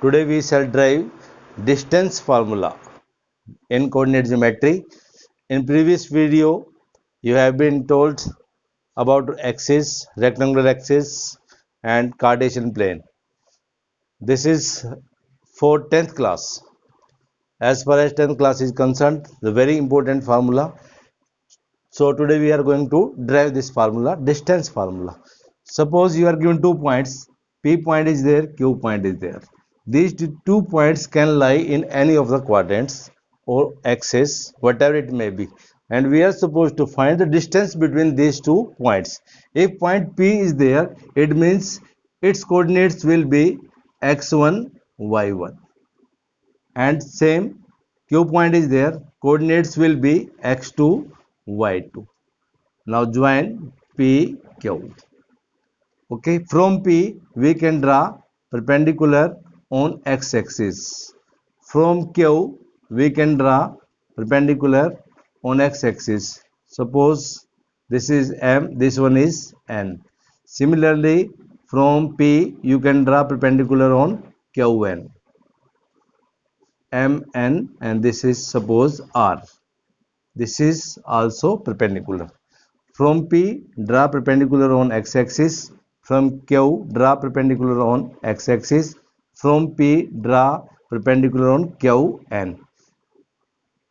Today we shall derive distance formula in coordinate geometry. In previous video, you have been told about axis, rectangular axis and Cartesian plane. This is for 10th class. As far as 10th class is concerned, the very important formula. So today we are going to derive this formula, distance formula. Suppose you are given 2 points, P point is there, Q point is there. These 2 points can lie in any of the quadrants or axis, whatever it may be. And we are supposed to find the distance between these 2 points. If point P is there, it means its coordinates will be x1, y1. And same Q point is there, coordinates will be x2, y2. Now join P, Q. Okay, from P we can draw perpendicular on x-axis. From Q we can draw perpendicular on x-axis. Suppose this is M, this one is N. Similarly, from P you can draw perpendicular on QN. MN, and this is suppose R. This is also perpendicular. From P, draw perpendicular on x-axis. From Q, draw perpendicular on x-axis. From P, draw perpendicular on QN.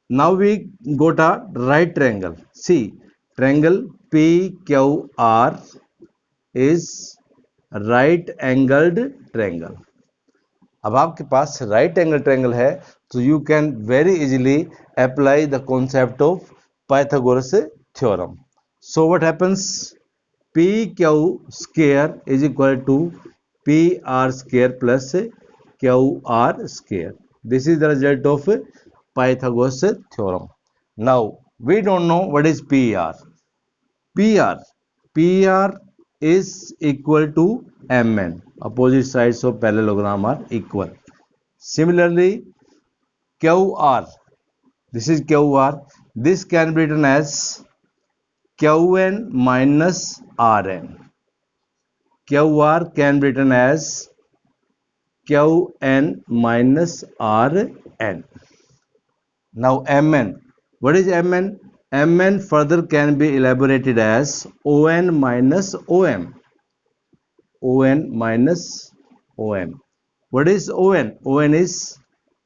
Now we got a right triangle. See, triangle PQR is right angled triangle. अब आपके पास right angle triangle है तो you can very easily apply the concept of Pythagoras theorem. So what happens, P Q square is equal to P R square plus Q R square. This is the result of Pythagoras theorem. Now we don't know what is P R. P R is equal to mn. Opposite sides of parallelogram are equal. Similarly, QR, this is QR. This can be written as Qn minus Rn. QR can be written as Qn minus Rn. Now Mn. What is Mn? Mn further can be elaborated as On minus Om. On minus Om. What is On? On is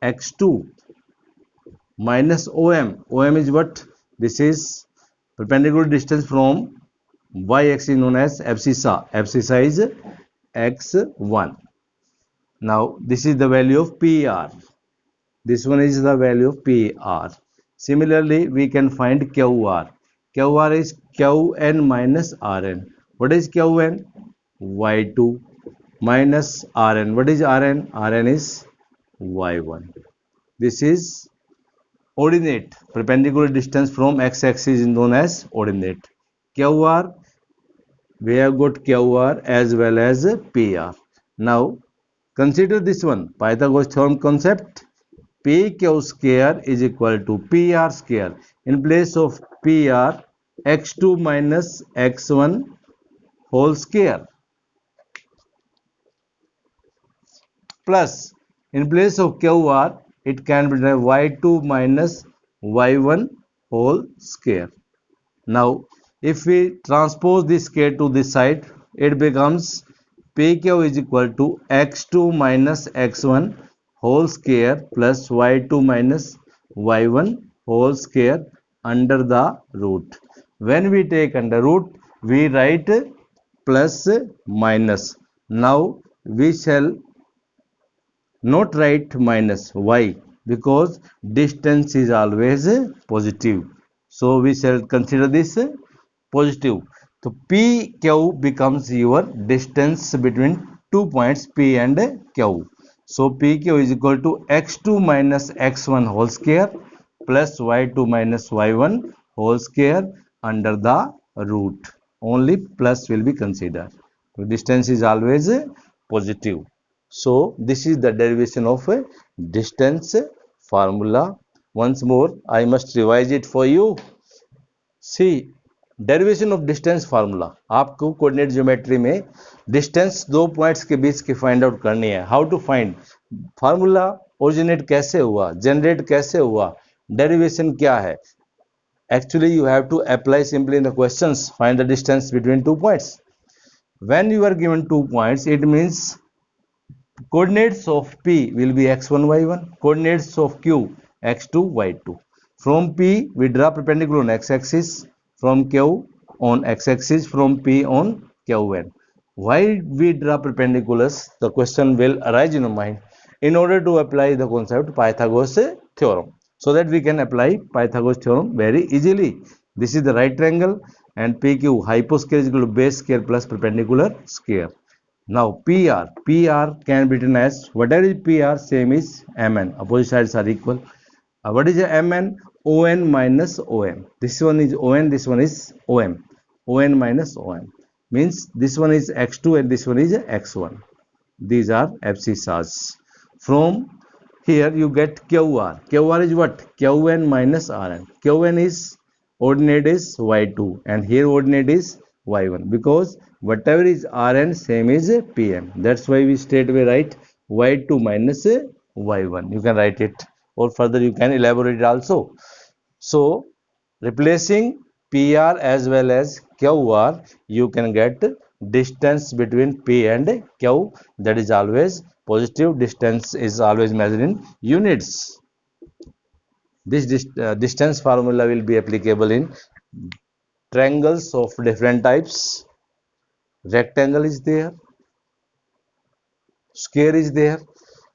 x2 minus Om. Om is what? This is perpendicular distance from y-axis known as abscissa. Abscissa is x1. Now this is the value of PR. This one is the value of PR. Similarly, we can find QR. QR is Qn minus Rn. What is Qn? Y2 minus Rn. What is Rn? Rn is Y1. This is ordinate. Perpendicular distance from x-axis is known as ordinate. QR, we have got QR as well as PR. Now, consider this one, Pythagoras theorem concept. PQ square is equal to PR square. In place of PR, x2 minus x1 whole square. Plus, in place of QR, it can be y2 minus y1 whole square. Now, if we transpose this square to this side, it becomes PQ is equal to x2 minus x1 whole square plus y2 minus y1 whole square under the root. When we take under root, we write plus minus. Now we shall not write minus. Why? Because distance is always positive. So we shall consider this positive. So PQ becomes your distance between 2 points P and Q. So PQ is equal to x2 minus x1 whole square plus y2 minus y1 whole square under the root. Only plus will be considered. The distance is always positive. So this is the derivation of a distance formula. Once more, I must revise it for you. See, derivation of distance formula, आपको coordinate geometry में distance दो points के बीच की find out करनी है. How to find formula, originate कैसे हुआ, जनरेट कैसे हुआ, डेरिवेशन क्या है. Actually, you have to apply simply in the questions. Find the distance between 2 points. When you are given 2 points, it means coordinates of P will be x1, y1. Coordinates of Q, x2, y2. From P, we draw perpendicular on x-axis. From Q on x-axis. From P on Qn. Why we draw perpendiculars? The question will arise in your mind. In order to apply the concept Pythagoras theorem, so that we can apply Pythagoras theorem very easily. This is the right triangle, and PQ hyposcale is equal to base square plus perpendicular square. Now PR can be written as whatever is PR, same is Mn. Opposite sides are equal. What is a Mn? On minus Om. This one is On, this one is Om. On minus Om means this one is x2 and this one is x1. These are abscissas. From here you get QR. QR is what? Qn minus Rn. Qn is ordinate is y2 and here ordinate is y1, because whatever is Rn same is Pm. That's why we straight away write y2 minus y1. You can write it, or further you can elaborate it also. So replacing PR as well as QR, you can get distance between P and Q, that is always positive. Distance is always measured in units. This distance formula will be applicable in triangles of different types. Rectangle is there, square is there,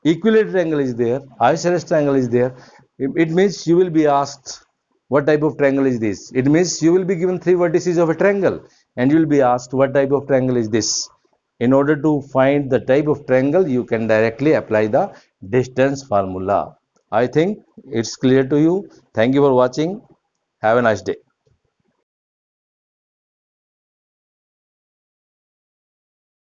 equilateral triangle is there, isosceles triangle is there. It means you will be asked what type of triangle is this. It means you will be given three vertices of a triangle and you will be asked what type of triangle is this. In order to find the type of triangle, you can directly apply the distance formula. I think it's clear to you. Thank you for watching. Have a nice day.